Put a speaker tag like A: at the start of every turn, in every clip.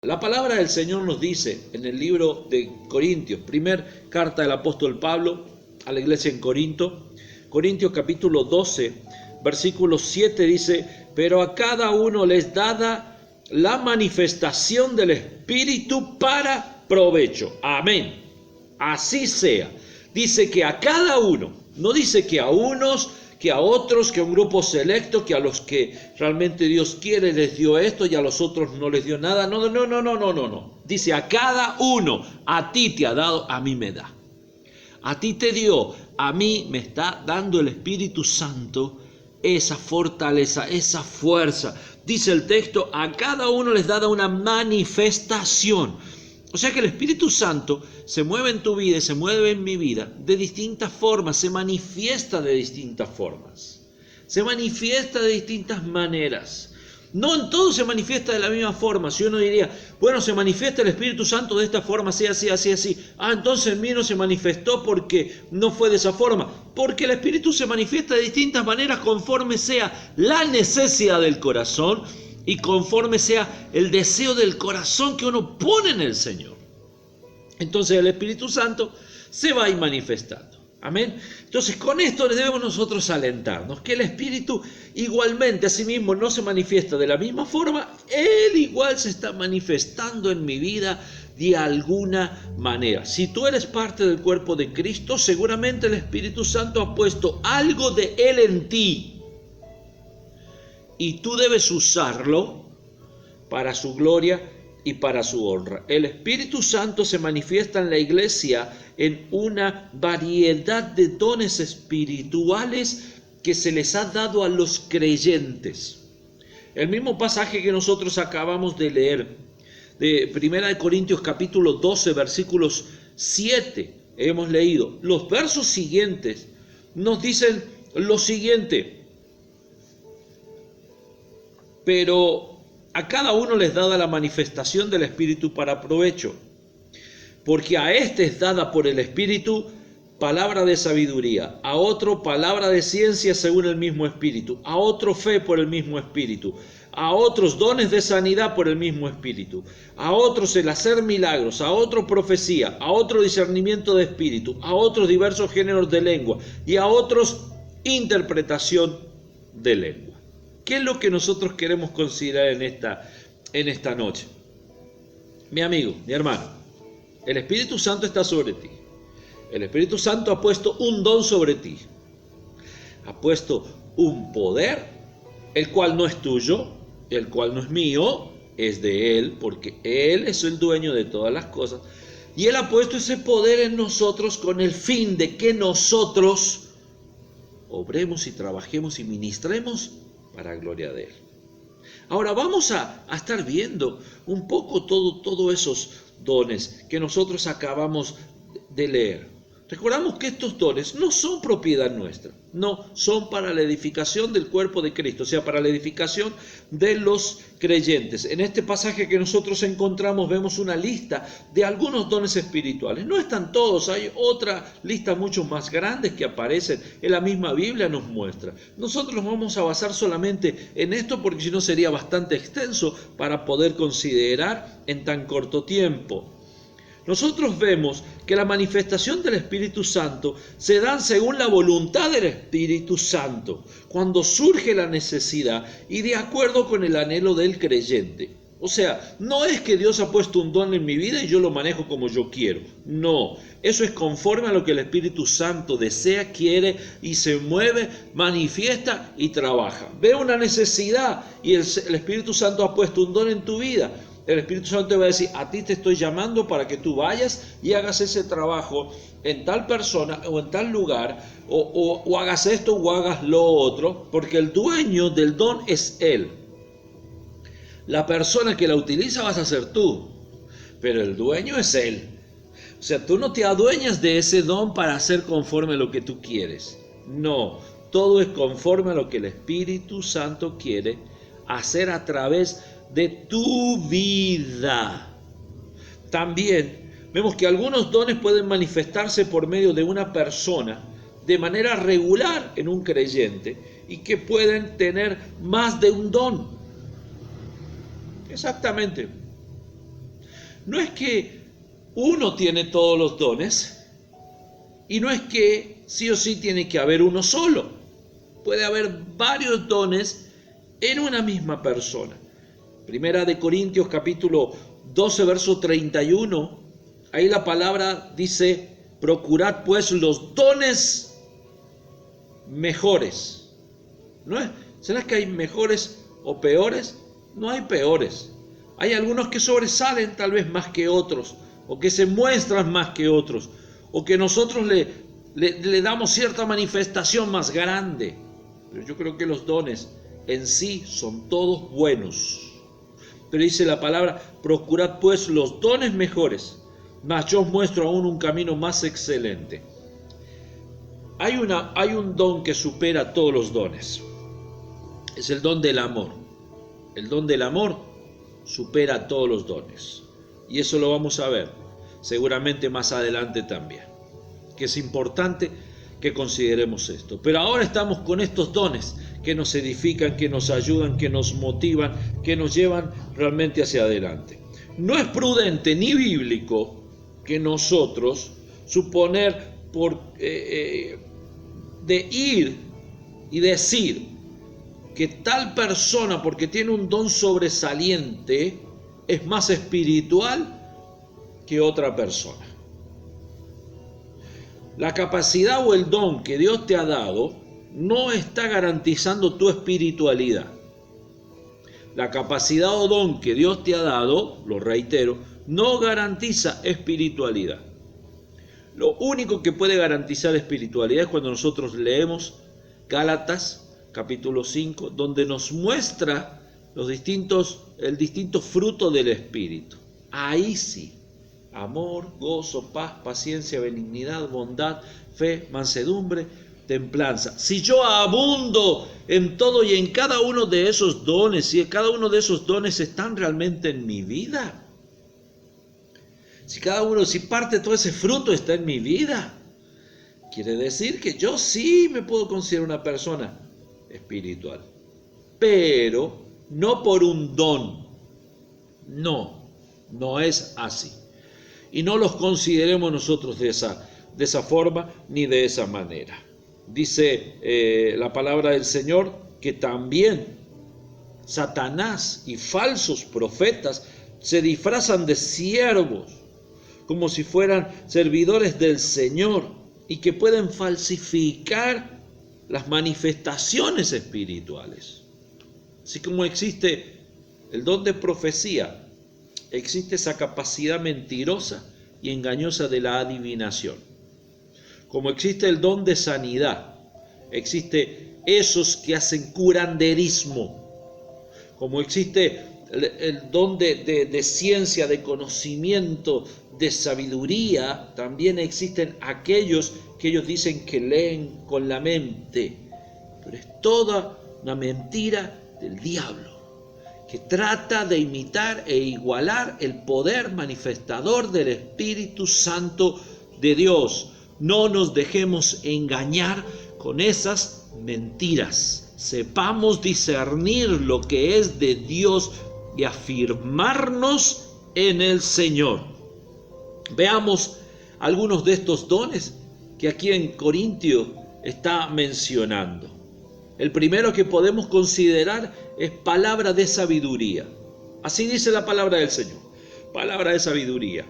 A: La palabra del Señor nos dice en el libro de Corintios, primer carta del apóstol Pablo a la iglesia en Corinto, Corintios capítulo 12, versículo 7 dice: pero a cada uno les dada la manifestación del Espíritu para provecho. Amén. Así sea. Dice que a cada uno, no dice que a unos, que a otros, que a un grupo selecto, que a los que realmente Dios quiere les dio esto y a los otros no les dio nada. No. Dice a cada uno, a ti te ha dado, a mí me da. A ti te dio, a mí me está dando el Espíritu Santo esa fortaleza, esa fuerza. Dice el texto, a cada uno les da una manifestación. O sea que el Espíritu Santo se mueve en tu vida y se mueve en mi vida de distintas formas, se manifiesta de distintas formas, se manifiesta de distintas maneras. No en todo se manifiesta de la misma forma. Si uno diría, bueno, se manifiesta el Espíritu Santo de esta forma, así. Entonces en mí no se manifestó porque no fue de esa forma. Porque el Espíritu se manifiesta de distintas maneras conforme sea la necesidad del corazón y conforme sea el deseo del corazón que uno pone en el Señor. Entonces el Espíritu Santo se va a ir manifestando. Amén. Entonces con esto debemos nosotros alentarnos, que el Espíritu igualmente a sí mismo no se manifiesta de la misma forma. Él igual se está manifestando en mi vida de alguna manera. Si tú eres parte del cuerpo de Cristo, seguramente el Espíritu Santo ha puesto algo de Él en ti. Y tú debes usarlo para su gloria y para su honra. El Espíritu Santo se manifiesta en la iglesia en una variedad de dones espirituales que se les ha dado a los creyentes. El mismo pasaje que nosotros acabamos de leer, de 1 Corintios capítulo 12, versículos 7, hemos leído. Los versos siguientes nos dicen lo siguiente: pero a cada uno les dada la manifestación del Espíritu para provecho, porque a este es dada por el Espíritu palabra de sabiduría, a otro palabra de ciencia según el mismo Espíritu, a otro fe por el mismo Espíritu, a otros dones de sanidad por el mismo Espíritu, a otros el hacer milagros, a otro profecía, a otro discernimiento de espíritu, a otros diversos géneros de lengua y a otros interpretación de lengua. ¿Qué es lo que nosotros queremos considerar en esta noche? Mi amigo, mi hermano, el Espíritu Santo está sobre ti. El Espíritu Santo ha puesto un don sobre ti. Ha puesto un poder, el cual no es tuyo, el cual no es mío, es de Él, porque Él es el dueño de todas las cosas. Y Él ha puesto ese poder en nosotros con el fin de que nosotros obremos y trabajemos y ministremos para gloria de Él. Ahora vamos a estar viendo un poco todos esos dones que nosotros acabamos de leer. Recordamos que estos dones no son propiedad nuestra, no, son para la edificación del cuerpo de Cristo, o sea, para la edificación de los creyentes. En este pasaje que nosotros encontramos vemos una lista de algunos dones espirituales. No están todos, hay otra lista mucho más grande que aparecen en la misma Biblia, nos muestra. Nosotros nos vamos a basar solamente en esto porque si no sería bastante extenso para poder considerar en tan corto tiempo. Nosotros vemos que la manifestación del Espíritu Santo se da según la voluntad del Espíritu Santo, cuando surge la necesidad y de acuerdo con el anhelo del creyente. O sea, no es que Dios ha puesto un don en mi vida y yo lo manejo como yo quiero. No, eso es conforme a lo que el Espíritu Santo desea, quiere y se mueve, manifiesta y trabaja. Ve una necesidad y el Espíritu Santo ha puesto un don en tu vida. El Espíritu Santo te va a decir, a ti te estoy llamando para que tú vayas y hagas ese trabajo en tal persona o en tal lugar, o hagas esto o hagas lo otro, porque el dueño del don es Él. La persona que la utiliza vas a ser tú, pero el dueño es Él. O sea, tú no te adueñas de ese don para hacer conforme a lo que tú quieres. No, todo es conforme a lo que el Espíritu Santo quiere hacer a través de tu vida. También vemos que algunos dones pueden manifestarse por medio de una persona de manera regular en un creyente y que pueden tener más de un don. Exactamente. No es que uno tiene todos los dones y no es que sí o sí tiene que haber uno solo. Puede haber varios dones en una misma persona. Primera de Corintios capítulo 12, verso 31, ahí la palabra dice: procurad pues los dones mejores. ¿No es? ¿Será que hay mejores o peores? No hay peores. Hay algunos que sobresalen tal vez más que otros, o que se muestran más que otros, o que nosotros le damos cierta manifestación más grande. Pero yo creo que los dones en sí son todos buenos. Pero dice la palabra: procurad pues los dones mejores, mas yo os muestro aún un camino más excelente. Hay un don que supera todos los dones. Es el don del amor. El don del amor supera todos los dones. Y eso lo vamos a ver seguramente más adelante también. Que es importante que consideremos esto. Pero ahora estamos con estos dones que nos edifican, que nos ayudan, que nos motivan, que nos llevan realmente hacia adelante. No es prudente ni bíblico que nosotros suponer de ir y decir que tal persona, porque tiene un don sobresaliente, es más espiritual que otra persona. La capacidad o el don que Dios te ha dado no está garantizando tu espiritualidad. La capacidad o don que Dios te ha dado, lo reitero, no garantiza espiritualidad. Lo único que puede garantizar espiritualidad es cuando nosotros leemos Gálatas capítulo 5, donde nos muestra el distinto fruto del Espíritu. Ahí sí, amor, gozo, paz, paciencia, benignidad, bondad, fe, mansedumbre, templanza. Si yo abundo en todo y en cada uno de esos dones, si cada uno de esos dones están realmente en mi vida, si parte de todo ese fruto está en mi vida, quiere decir que yo sí me puedo considerar una persona espiritual, pero no por un don. No es así. Y no los consideremos nosotros de esa forma ni de esa manera. Dice la palabra del Señor que también Satanás y falsos profetas se disfrazan de siervos, como si fueran servidores del Señor, y que pueden falsificar las manifestaciones espirituales. Así como existe el don de profecía, existe esa capacidad mentirosa y engañosa de la adivinación. Como existe el don de sanidad, existe esos que hacen curanderismo. Como existe el don de ciencia, de conocimiento, de sabiduría, también existen aquellos que ellos dicen que leen con la mente. Pero es toda una mentira del diablo, que trata de imitar e igualar el poder manifestador del Espíritu Santo de Dios. No nos dejemos engañar con esas mentiras. Sepamos discernir lo que es de Dios y afirmarnos en el Señor. Veamos algunos de estos dones que aquí en Corintio está mencionando. El primero que podemos considerar es palabra de sabiduría. Así dice la palabra del Señor. Palabra de sabiduría.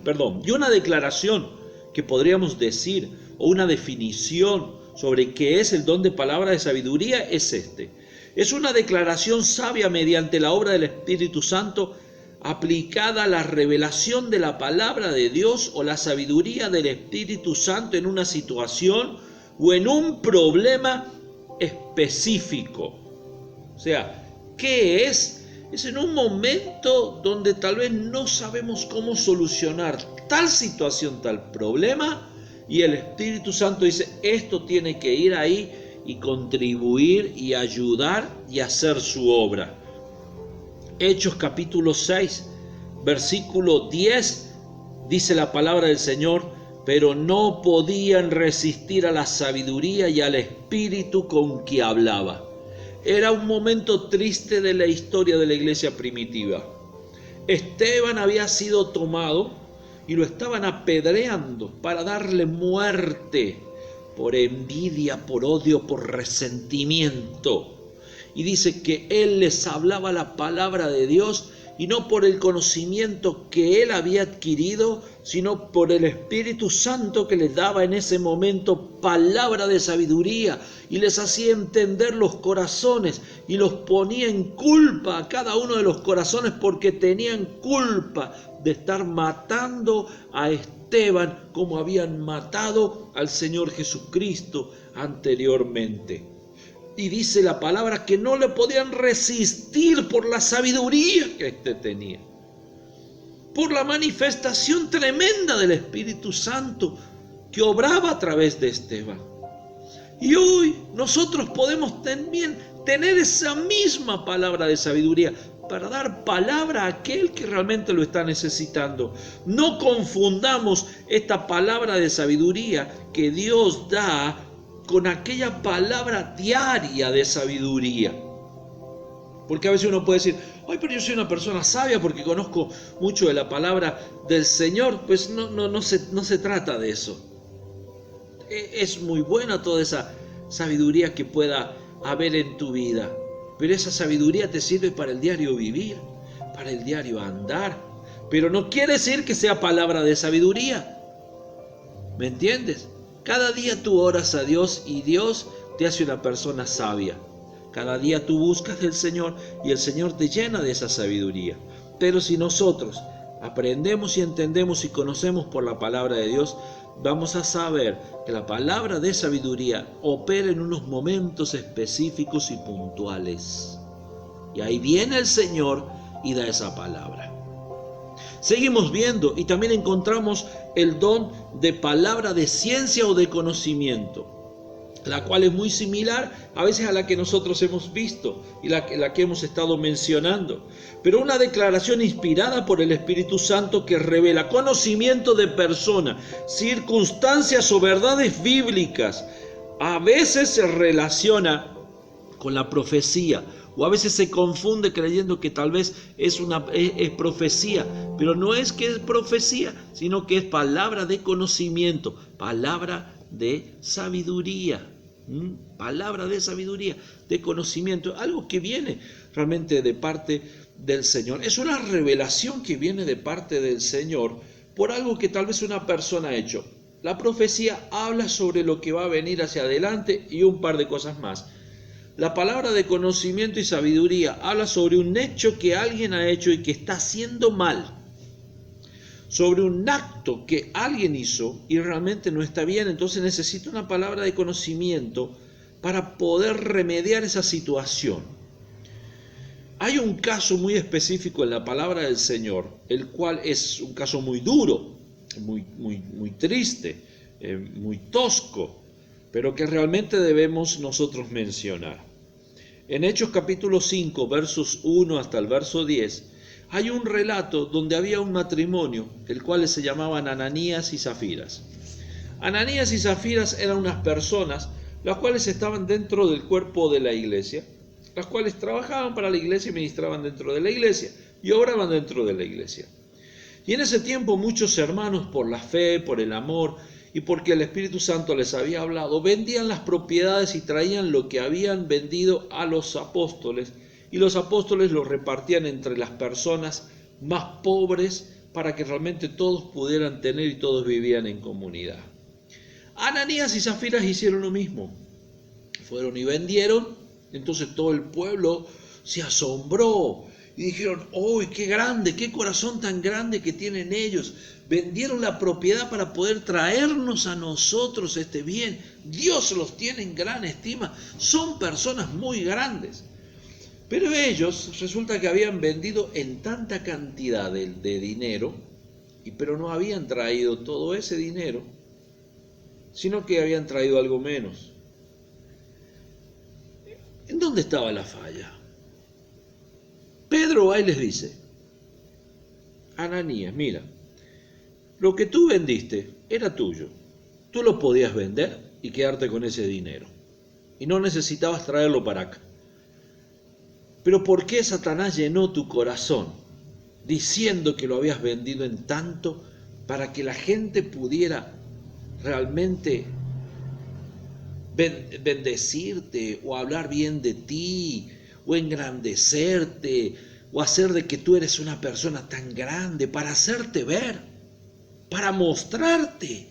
A: Perdón. Y una declaración que podríamos decir, o una definición sobre qué es el don de palabra de sabiduría, es este. Es una declaración sabia mediante la obra del Espíritu Santo, aplicada a la revelación de la palabra de Dios o la sabiduría del Espíritu Santo en una situación o en un problema específico. O sea, ¿qué es? Es en un momento donde tal vez no sabemos cómo solucionar tal situación, tal problema, y el Espíritu Santo dice, esto tiene que ir ahí y contribuir y ayudar y hacer su obra. Hechos capítulo 6, versículo 10, dice la palabra del Señor: pero no podían resistir a la sabiduría y al espíritu con que hablaba. Era un momento triste de la historia de la iglesia primitiva. Esteban había sido tomado y lo estaban apedreando para darle muerte por envidia, por odio, por resentimiento. Y dice que él les hablaba la palabra de Dios y no por el conocimiento que él había adquirido, sino por el Espíritu Santo que les daba en ese momento palabra de sabiduría y les hacía entender los corazones y los ponía en culpa a cada uno de los corazones porque tenían culpa de estar matando a Esteban como habían matado al Señor Jesucristo anteriormente. Y dice la palabra que no le podían resistir por la sabiduría que éste tenía, por la manifestación tremenda del Espíritu Santo que obraba a través de Esteban. Y hoy nosotros podemos también tener esa misma palabra de sabiduría para dar palabra a aquel que realmente lo está necesitando. No confundamos esta palabra de sabiduría que Dios da con aquella palabra diaria de sabiduría. Porque a veces uno puede decir, ay, pero yo soy una persona sabia porque conozco mucho de la palabra del Señor. Pues no se trata de eso. Es muy buena toda esa sabiduría que pueda haber en tu vida, pero esa sabiduría te sirve para el diario vivir, para el diario andar. Pero no quiere decir que sea palabra de sabiduría. ¿Me entiendes? Cada día tú oras a Dios y Dios te hace una persona sabia. Cada día tú buscas del Señor y el Señor te llena de esa sabiduría. Pero si nosotros aprendemos y entendemos y conocemos por la palabra de Dios, vamos a saber que la palabra de sabiduría opera en unos momentos específicos y puntuales. Y ahí viene el Señor y da esa palabra. Seguimos viendo y también encontramos el don de palabra de ciencia o de conocimiento, la cual es muy similar a veces a la que nosotros hemos visto y la que hemos estado mencionando. Pero una declaración inspirada por el Espíritu Santo que revela conocimiento de persona, circunstancias o verdades bíblicas. A veces se relaciona con la profecía, o a veces se confunde creyendo que tal vez es profecía, pero no es que es profecía, sino que es palabra de conocimiento, palabra de sabiduría, palabra de sabiduría, de conocimiento, algo que viene realmente de parte del Señor. Es una revelación que viene de parte del Señor por algo que tal vez una persona ha hecho. La profecía habla sobre lo que va a venir hacia adelante y un par de cosas más. La palabra de conocimiento y sabiduría habla sobre un hecho que alguien ha hecho y que está haciendo mal, sobre un acto que alguien hizo y realmente no está bien. Entonces necesita una palabra de conocimiento para poder remediar esa situación. Hay un caso muy específico en la palabra del Señor, el cual es un caso muy duro, muy triste, muy tosco, pero que realmente debemos nosotros mencionar. En Hechos capítulo 5, versos 1 hasta el verso 10, hay un relato donde había un matrimonio, el cual se llamaban Ananías y Zafiras. Ananías y Zafiras eran unas personas las cuales estaban dentro del cuerpo de la iglesia, las cuales trabajaban para la iglesia y ministraban dentro de la iglesia y obraban dentro de la iglesia. Y en ese tiempo muchos hermanos, por la fe, por el amor y porque el Espíritu Santo les había hablado, vendían las propiedades y traían lo que habían vendido a los apóstoles, y los apóstoles lo repartían entre las personas más pobres para que realmente todos pudieran tener y todos vivían en comunidad. Ananías y Zafiras hicieron lo mismo. Fueron y vendieron, entonces todo el pueblo se asombró y dijeron, ¡uy, qué grande, qué corazón tan grande que tienen ellos! Vendieron la propiedad para poder traernos a nosotros este bien. Dios los tiene en gran estima. Son personas muy grandes. Pero ellos resulta que habían vendido en tanta cantidad de dinero, pero no habían traído todo ese dinero, sino que habían traído algo menos. ¿En dónde estaba la falla? Pedro ahí les dice, Ananías, mira, lo que tú vendiste era tuyo. Tú lo podías vender y quedarte con ese dinero. Y no necesitabas traerlo para acá. Pero ¿por qué Satanás llenó tu corazón diciendo que lo habías vendido en tanto para que la gente pudiera realmente bendecirte o hablar bien de ti o engrandecerte o hacer de que tú eres una persona tan grande, para hacerte ver, para mostrarte,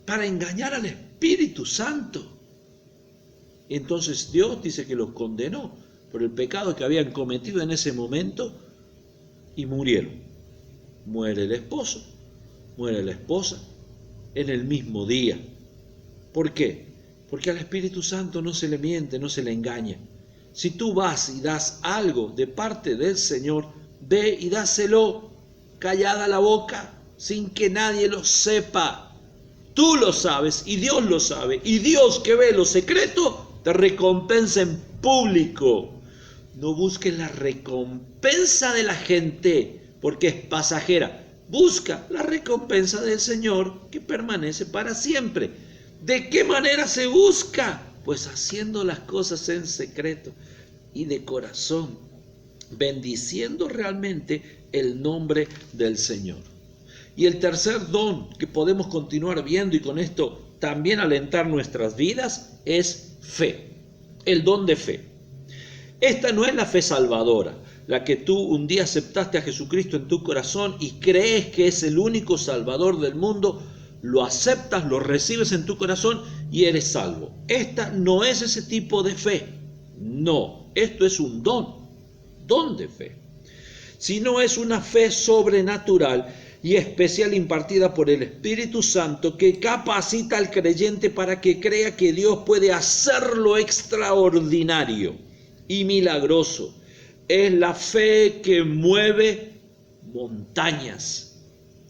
A: para engañar al Espíritu Santo. Entonces Dios dice que los condenó por el pecado que habían cometido en ese momento y murieron. Muere el esposo, muere la esposa en el mismo día. ¿Por qué? Porque al Espíritu Santo no se le miente, no se le engaña. Si tú vas y das algo de parte del Señor, ve y dáselo callada la boca, sin que nadie lo sepa. Tú lo sabes y Dios lo sabe. Y Dios, que ve lo secreto, te recompensa en público. No busques la recompensa de la gente, porque es pasajera. Busca la recompensa del Señor, que permanece para siempre. ¿De qué manera se busca? Pues haciendo las cosas en secreto y de corazón, bendiciendo realmente el nombre del Señor. Y el tercer don que podemos continuar viendo, y con esto también alentar nuestras vidas, es fe. El don de fe. Esta no es la fe salvadora, la que tú un día aceptaste a Jesucristo en tu corazón y crees que es el único salvador del mundo, lo aceptas, lo recibes en tu corazón y eres salvo. Esta no es ese tipo de fe. No, esto es un don de fe. Sino es una fe sobrenatural y especial impartida por el Espíritu Santo, que capacita al creyente para que crea que Dios puede hacer lo extraordinario y milagroso. Es la fe que mueve montañas.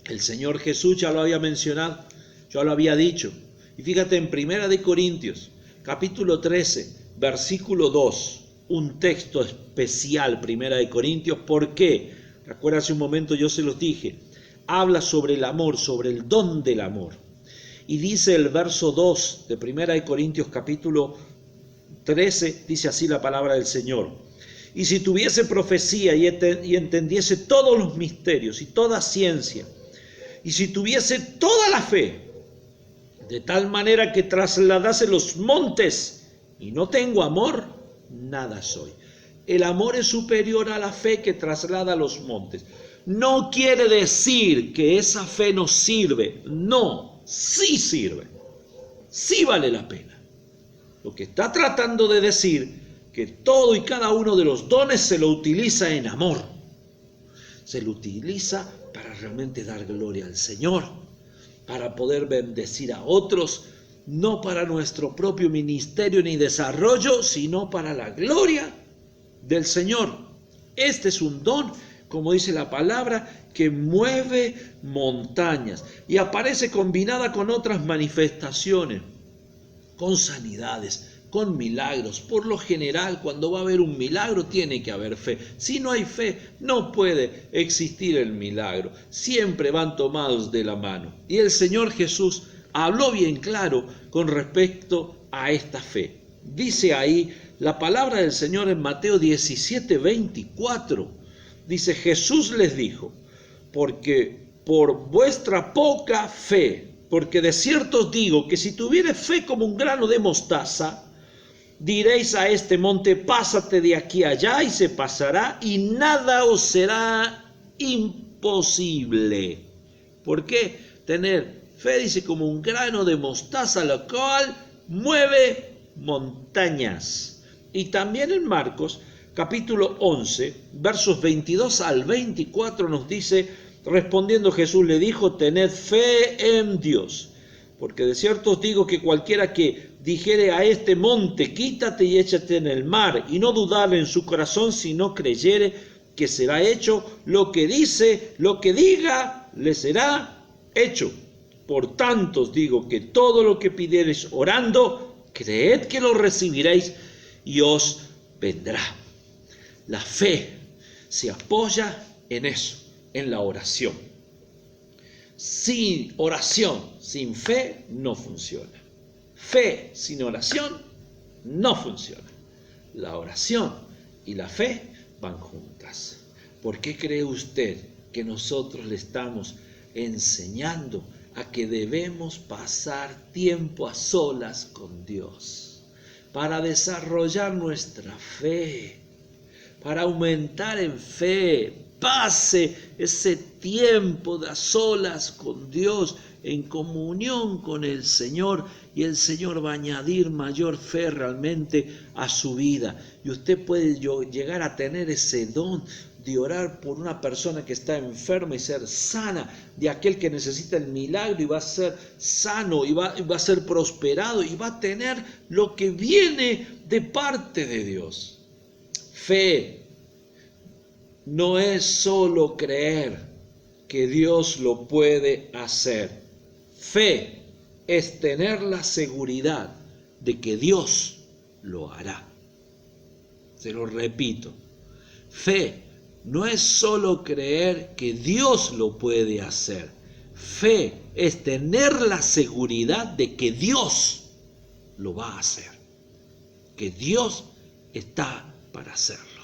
A: El Señor Jesús ya lo había mencionado, ya lo había dicho. Y fíjate en 1 Corintios, capítulo 13, versículo 2, un texto especial, 1 Corintios. ¿Por qué? Recuerda, hace un momento yo se los dije. Habla sobre el amor, sobre el don del amor. Y dice el verso 2 de 1 Corintios capítulo 13, dice así la palabra del Señor. Y si tuviese profecía y entendiese todos los misterios y toda ciencia, y si tuviese toda la fe, de tal manera que trasladase los montes, y no tengo amor, nada soy. El amor es superior a la fe que traslada los montes. No quiere decir que esa fe no sirve. No, sí sirve. Sí vale la pena. Lo que está tratando de decir, que todo y cada uno de los dones se lo utiliza en amor. Se lo utiliza para realmente dar gloria al Señor, para poder bendecir a otros, no para nuestro propio ministerio ni desarrollo, sino para la gloria del Señor. Este es un don, como dice la palabra, que mueve montañas y aparece combinada con otras manifestaciones, con sanidades, con milagros. Por lo general, cuando va a haber un milagro, tiene que haber fe. Si no hay fe, no puede existir el milagro. Siempre van tomados de la mano. Y el Señor Jesús habló bien claro con respecto a esta fe. Dice ahí la palabra del Señor en Mateo 17, 24. Dice: Jesús les dijo, porque por vuestra poca fe, porque de cierto os digo que si tuviereis fe como un grano de mostaza, diréis a este monte: pásate de aquí allá, y se pasará, y nada os será imposible. ¿Por qué? Tener fe, dice, como un grano de mostaza, lo cual mueve montañas. Y también en Marcos, capítulo 11, versos 22 al 24, nos dice: respondiendo Jesús le dijo: tened fe en Dios, porque de cierto os digo que cualquiera que dijere a este monte: quítate y échate en el mar, y no dudar en su corazón, sino creyere que será hecho lo que dice, lo que diga, le será hecho. Por tanto os digo que todo lo que pidiereis orando, creed que lo recibiréis y os vendrá. La fe se apoya en eso, en la oración. Sin oración, sin fe, no funciona. Fe sin oración no funciona. La oración y la fe van juntas. ¿Por qué cree usted que nosotros le estamos enseñando a que debemos pasar tiempo a solas con Dios para desarrollar nuestra fe, para aumentar en fe? Pase ese tiempo de a solas con Dios, en comunión con el Señor, y el Señor va a añadir mayor fe realmente a su vida. Y usted puede llegar a tener ese don de orar por una persona que está enferma y ser sana, de aquel que necesita el milagro y va a ser sano y va a ser prosperado y va a tener lo que viene de parte de Dios. Fe no es solo creer que Dios lo puede hacer. Fe es tener la seguridad de que Dios lo hará. Se lo repito. Fe no es solo creer que Dios lo puede hacer. Fe es tener la seguridad de que Dios lo va a hacer. Que Dios está para hacerlo.